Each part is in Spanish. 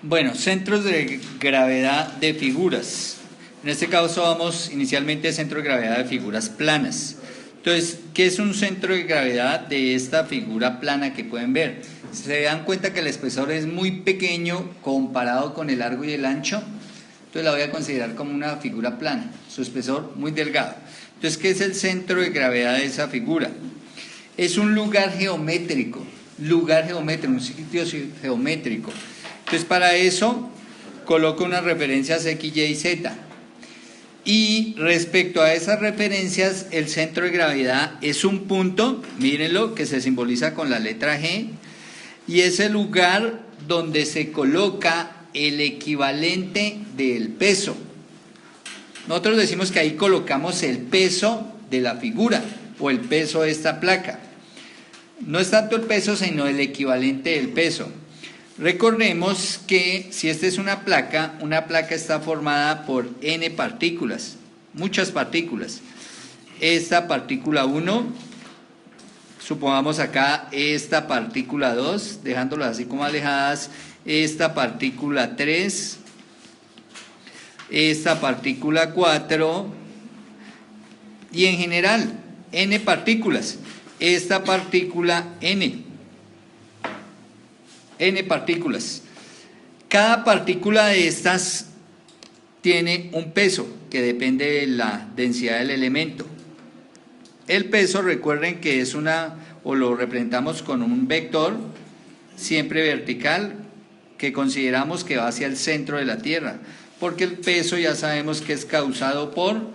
Bueno, centros de gravedad de figuras. En este caso vamos inicialmente al centro de gravedad de figuras planas. Entonces, ¿qué es un centro de gravedad de esta figura plana que pueden ver? Se dan cuenta que el espesor es muy pequeño comparado con el largo y el ancho. Entonces la voy a considerar como una figura plana, su espesor muy delgado. Entonces, ¿qué es el centro de gravedad de esa figura? Es un lugar geométrico, un sitio geométrico. Entonces, para eso coloco unas referencias X, Y y Z. Y respecto a esas referencias, el centro de gravedad es un punto, mírenlo, que se simboliza con la letra G, y es el lugar donde se coloca el equivalente del peso. Nosotros decimos que ahí colocamos el peso de la figura o el peso de esta placa. No es tanto el peso, sino el equivalente del peso. Recordemos que si esta es una placa está formada por n partículas, muchas partículas. Esta partícula 1, supongamos acá esta partícula 2, dejándolas así como alejadas, esta partícula 3, esta partícula 4, y en general n partículas, esta partícula n partículas. Cada partícula de estas tiene un peso que depende de la densidad del elemento. El peso, recuerden que es o lo representamos con un vector siempre vertical que consideramos que va hacia el centro de la Tierra, porque el peso ya sabemos que es causado por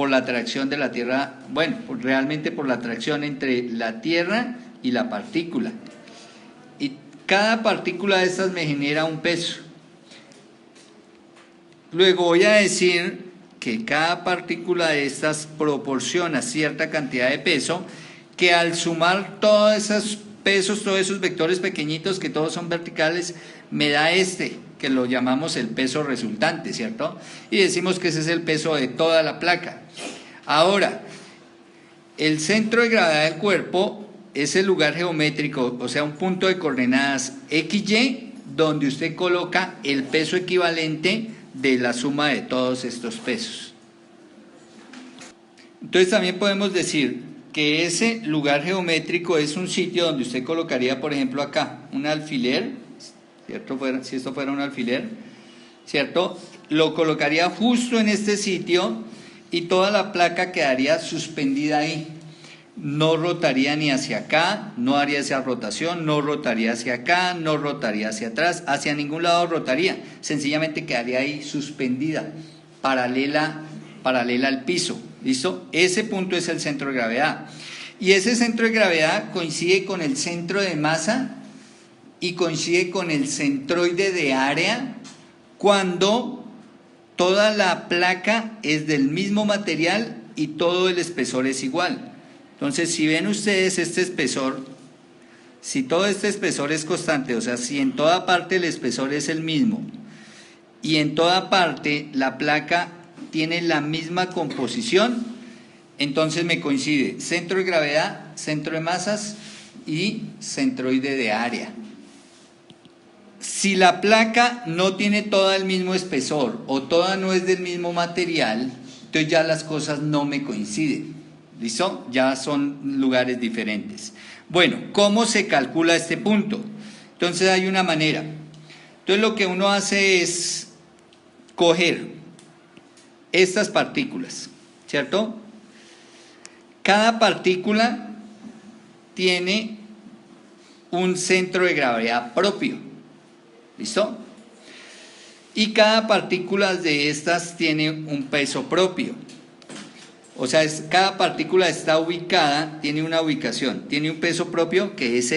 la atracción de la Tierra, bueno, realmente por la atracción entre la Tierra y la partícula. Y cada partícula de estas me genera un peso. Luego voy a decir que cada partícula de estas proporciona cierta cantidad de peso, que al sumar todos esos pesos, todos esos vectores pequeñitos que todos son verticales, me da que lo llamamos el peso resultante, ¿cierto? Y decimos que ese es el peso de toda la placa. Ahora, el centro de gravedad del cuerpo es el lugar geométrico, o sea, un punto de coordenadas XY, donde usted coloca el peso equivalente de la suma de todos estos pesos. Entonces también podemos decir que ese lugar geométrico es un sitio donde usted colocaría, por ejemplo, acá, un alfiler, ¿cierto? Si esto fuera un alfiler, ¿cierto? Lo colocaría justo en este sitio y toda la placa quedaría suspendida ahí. No rotaría ni hacia acá, no haría esa rotación, no rotaría hacia acá, no rotaría hacia atrás, hacia ningún lado rotaría, sencillamente quedaría ahí suspendida, paralela al piso, ¿listo? Ese punto es el centro de gravedad, y ese centro de gravedad coincide con el centro de masa y coincide con el centroide de área cuando toda la placa es del mismo material y todo el espesor es igual. Entonces, si ven ustedes este espesor, si todo este espesor es constante, o sea, si en toda parte el espesor es el mismo y en toda parte la placa tiene la misma composición, entonces me coincide centro de gravedad, centro de masas y centroide de área. Si la placa no tiene todo el mismo espesor o toda no es del mismo material, entonces ya las cosas no me coinciden. ¿Listo? Ya son lugares diferentes. Bueno, ¿cómo se calcula este punto? Entonces hay una manera. Entonces lo que uno hace es coger estas partículas, ¿cierto? Cada partícula tiene un centro de gravedad propio. ¿Listo? Y cada partícula de estas tiene un peso propio. O sea, cada partícula está ubicada, tiene una ubicación, tiene un peso propio que es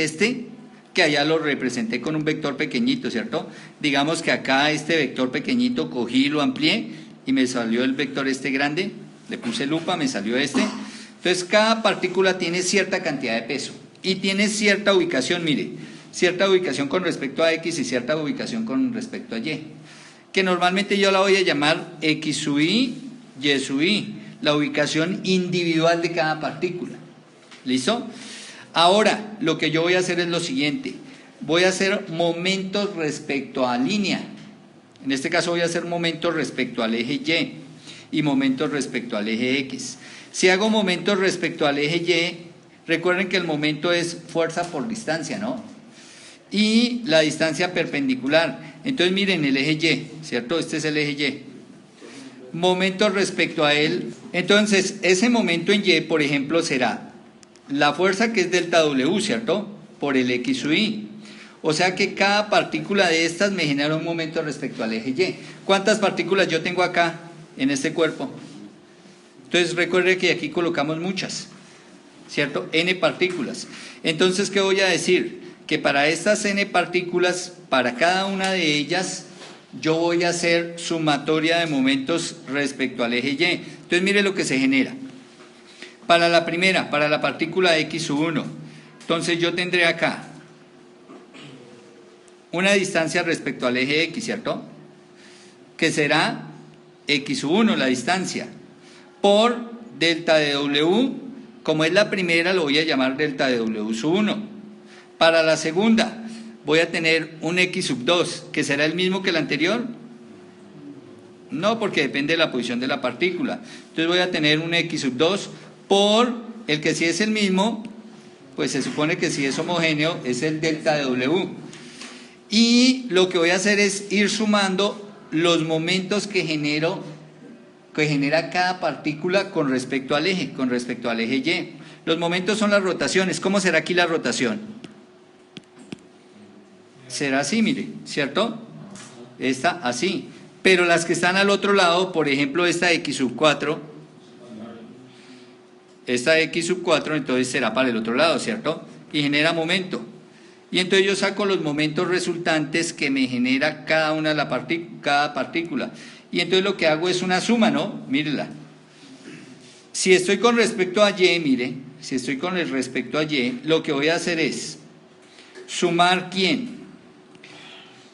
que allá lo representé con un vector pequeñito, ¿cierto? Digamos que acá este vector pequeñito cogí, lo amplié y me salió el vector grande, le puse lupa, me salió Entonces cada partícula tiene cierta cantidad de peso y tiene cierta ubicación, mire, cierta ubicación con respecto a X y cierta ubicación con respecto a Y, que normalmente yo la voy a llamar X sub Y, Y sub Y, la ubicación individual de cada partícula. ¿Listo? Ahora, lo que yo voy a hacer es lo siguiente. voy a hacer momentos respecto a línea. En este caso voy a hacer momentos respecto al eje Y y momentos respecto al eje X. Si hago momentos respecto al eje Y, recuerden que el momento es fuerza por distancia, ¿no? Y la distancia perpendicular. Entonces miren el eje Y, ¿cierto? Este es el eje Y. Momentos respecto a él. Entonces ese momento en Y, por ejemplo, será la fuerza que es delta W, ¿cierto? Por el X sub Y. O sea que cada partícula de estas me genera un momento respecto al eje Y. ¿Cuántas partículas yo tengo acá en este cuerpo? Entonces recuerde que aquí colocamos muchas, ¿cierto? N partículas. Entonces, ¿qué voy a decir? Que para estas N partículas, para cada una de ellas, yo voy a hacer sumatoria de momentos respecto al eje Y. Entonces, mire lo que se genera. Para la primera, para la partícula X sub 1, entonces yo tendré acá una distancia respecto al eje X, ¿cierto? Que será X sub 1, la distancia, por delta de W, como es la primera, lo voy a llamar delta de W sub 1. Para la segunda, voy a tener un X sub 2, que será el mismo que el anterior. No, porque depende de la posición de la partícula. Entonces voy a tener un X sub 2 por el que si es el mismo, pues se supone que si es homogéneo, es el delta de W. Y lo que voy a hacer es ir sumando los momentos que genera cada partícula con respecto al eje Y. Los momentos son las rotaciones. ¿Cómo será aquí la rotación? Será así, mire, ¿cierto? Esta así. Pero las que están al otro lado, por ejemplo, esta X sub 4, entonces será para el otro lado, ¿cierto? Y genera momento. Y entonces yo saco los momentos resultantes que me genera cada una de cada partícula. Y entonces lo que hago es una suma, ¿no? Mírela. Si estoy con respecto a Y, mire, si estoy con el respecto a Y, lo que voy a hacer es sumar ¿quién?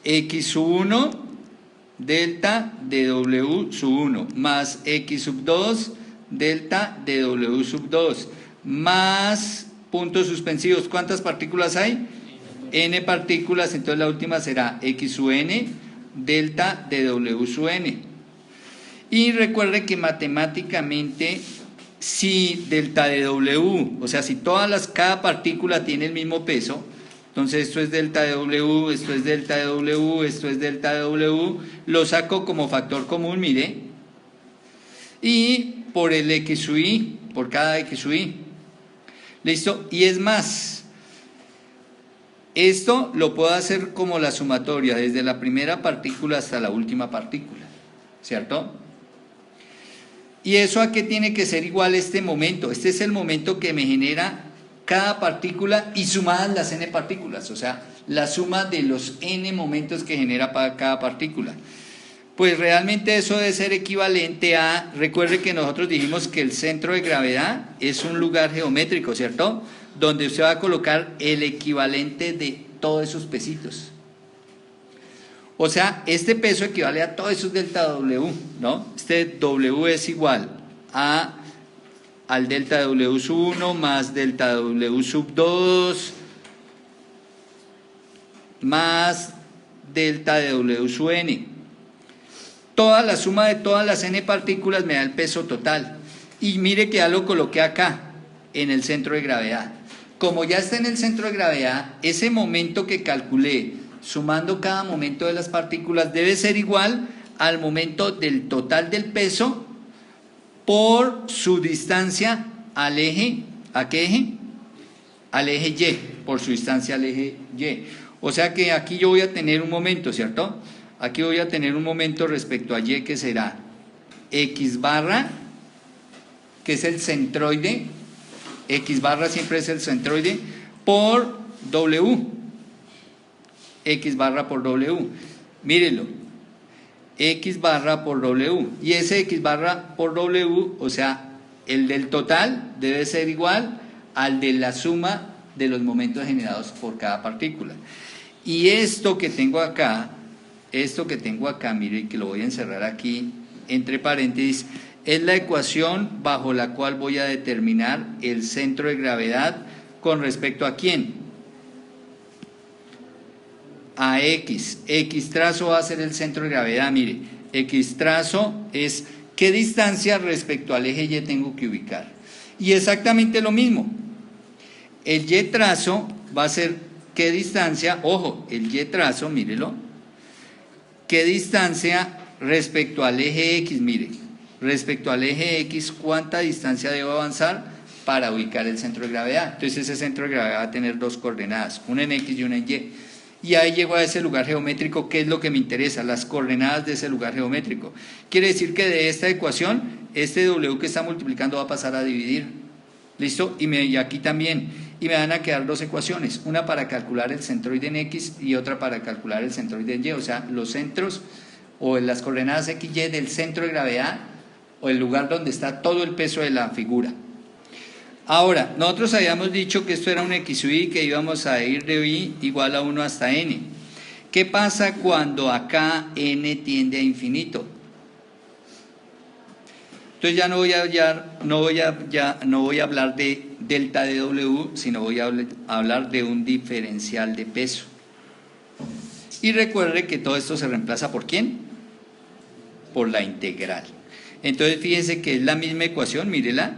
X sub 1 delta de W sub 1 más X sub 2 delta de W sub 2 más puntos suspensivos. ¿Cuántas partículas hay? N partículas, entonces la última será X sub N delta de W sub N. Y recuerde que matemáticamente, si delta de W, o sea, si cada partícula tiene el mismo peso, entonces esto es delta de W, esto es delta de W, esto es delta de W, lo saco como factor común, mire, y por el X sub Y, por cada X sub Y. ¿Listo? Y es más, esto lo puedo hacer como la sumatoria, desde la primera partícula hasta la última partícula, ¿cierto? ¿Y eso a qué tiene que ser igual este momento? Este es el momento que me genera cada partícula y sumadas las N partículas, o sea, la suma de los N momentos que genera para cada partícula. Pues realmente eso debe ser equivalente a, recuerde que nosotros dijimos que el centro de gravedad es un lugar geométrico, ¿cierto? Donde usted va a colocar el equivalente de todos esos pesitos. O sea, este peso equivale a todos esos delta W, ¿no? Este W es igual al delta W sub 1 más delta W sub 2 más delta W sub N. Toda la suma de todas las N partículas me da el peso total. Y mire que ya lo coloqué acá, en el centro de gravedad. Como ya está en el centro de gravedad, ese momento que calculé, sumando cada momento de las partículas, debe ser igual al momento del total del peso por su distancia al eje. ¿A qué eje? Al eje Y, por su distancia al eje Y. O sea que aquí yo voy a tener un momento, ¿cierto? Aquí voy a tener un momento respecto a Y que será X barra, que es el centroide, X barra siempre es el centroide, por W, X barra por W, mírenlo, X barra por W, y ese X barra por W, o sea, el del total debe ser igual al de la suma de los momentos generados por cada partícula. Y esto que tengo acá, mire, que lo voy a encerrar aquí entre paréntesis, es la ecuación bajo la cual voy a determinar el centro de gravedad con respecto a quién. a X. X trazo va a ser el centro de gravedad, mire, X trazo es qué distancia respecto al eje Y tengo que ubicar. Y exactamente lo mismo, el Y trazo va a ser qué distancia, ojo, el Y trazo, mírelo, qué distancia respecto al eje X, mire, respecto al eje X, cuánta distancia debo avanzar para ubicar el centro de gravedad. Entonces ese centro de gravedad va a tener dos coordenadas, una en X y una en Y. Y ahí llego a ese lugar geométrico, ¿qué es lo que me interesa? Las coordenadas de ese lugar geométrico. Quiere decir que de esta ecuación, este W que está multiplicando va a pasar a dividir. ¿Listo? Y aquí también. Y me van a quedar dos ecuaciones, una para calcular el centroide en X y otra para calcular el centroide en Y. O sea, los centros o las coordenadas X y Y del centro de gravedad o el lugar donde está todo el peso de la figura. Ahora, nosotros habíamos dicho que esto era un XY, que íbamos a ir de Y igual a 1 hasta N. ¿Qué pasa cuando acá N tiende a infinito? Entonces ya no voy a hablar de delta de W, sino voy a hablar de un diferencial de peso. Y recuerde que todo esto se reemplaza ¿por quién? Por la integral. Entonces fíjense que es la misma ecuación, mírela.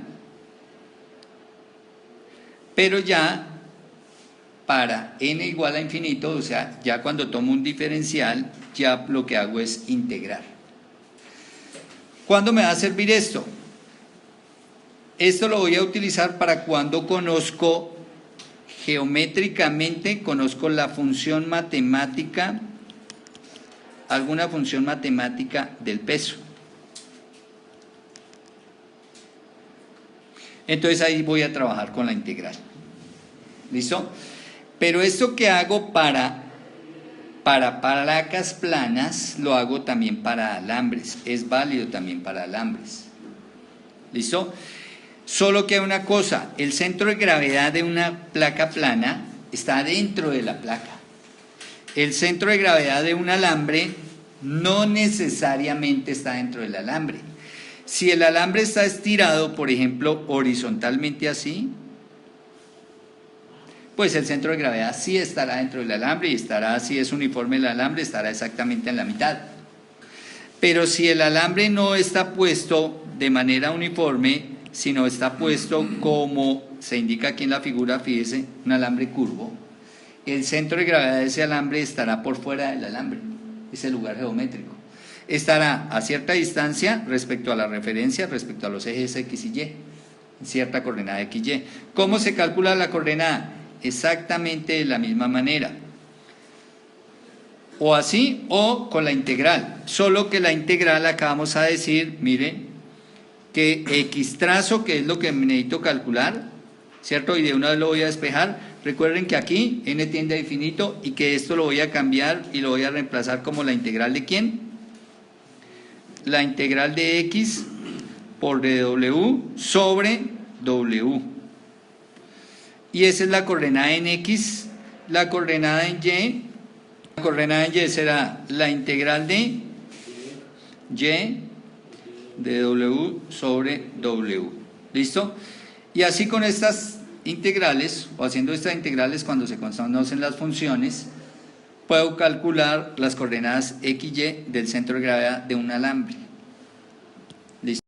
Pero ya para n igual a infinito, o sea, ya cuando tomo un diferencial, ya lo que hago es integrar. ¿Cuándo me va a servir esto? Esto lo voy a utilizar para cuando conozco geométricamente, conozco la función matemática, alguna función matemática del peso. Entonces ahí voy a trabajar con la integral. ¿Listo? Pero esto que hago para placas planas, lo hago también para alambres. Es válido también para alambres. ¿Listo? Solo que hay una cosa, el centro de gravedad de una placa plana está dentro de la placa. El centro de gravedad de un alambre no necesariamente está dentro del alambre. Si el alambre está estirado, por ejemplo, horizontalmente así, pues el centro de gravedad sí estará dentro del alambre y estará, si es uniforme el alambre, estará exactamente en la mitad. Pero si el alambre no está puesto de manera uniforme, sino está puesto como se indica aquí en la figura, fíjese, un alambre curvo, el centro de gravedad de ese alambre estará por fuera del alambre, ese lugar geométrico. Estará a cierta distancia respecto a la referencia, respecto a los ejes X y Y, cierta coordenada X, Y. ¿Cómo se calcula la coordenada? Exactamente de la misma manera. O así, o con la integral. Solo que la integral acá vamos a decir, miren, que X trazo, que es lo que necesito calcular, ¿cierto? Y de una vez lo voy a despejar. Recuerden que aquí n tiende a infinito y que esto lo voy a cambiar y lo voy a reemplazar como la integral de ¿quién? La integral de X por dw sobre W. Y esa es la coordenada en X, la coordenada en Y. La coordenada en Y será la integral de Y de W sobre W. ¿Listo? Y así con estas integrales, o haciendo estas integrales cuando se conocen las funciones, puedo calcular las coordenadas X y Y del centro de gravedad de un alambre. ¿Listo?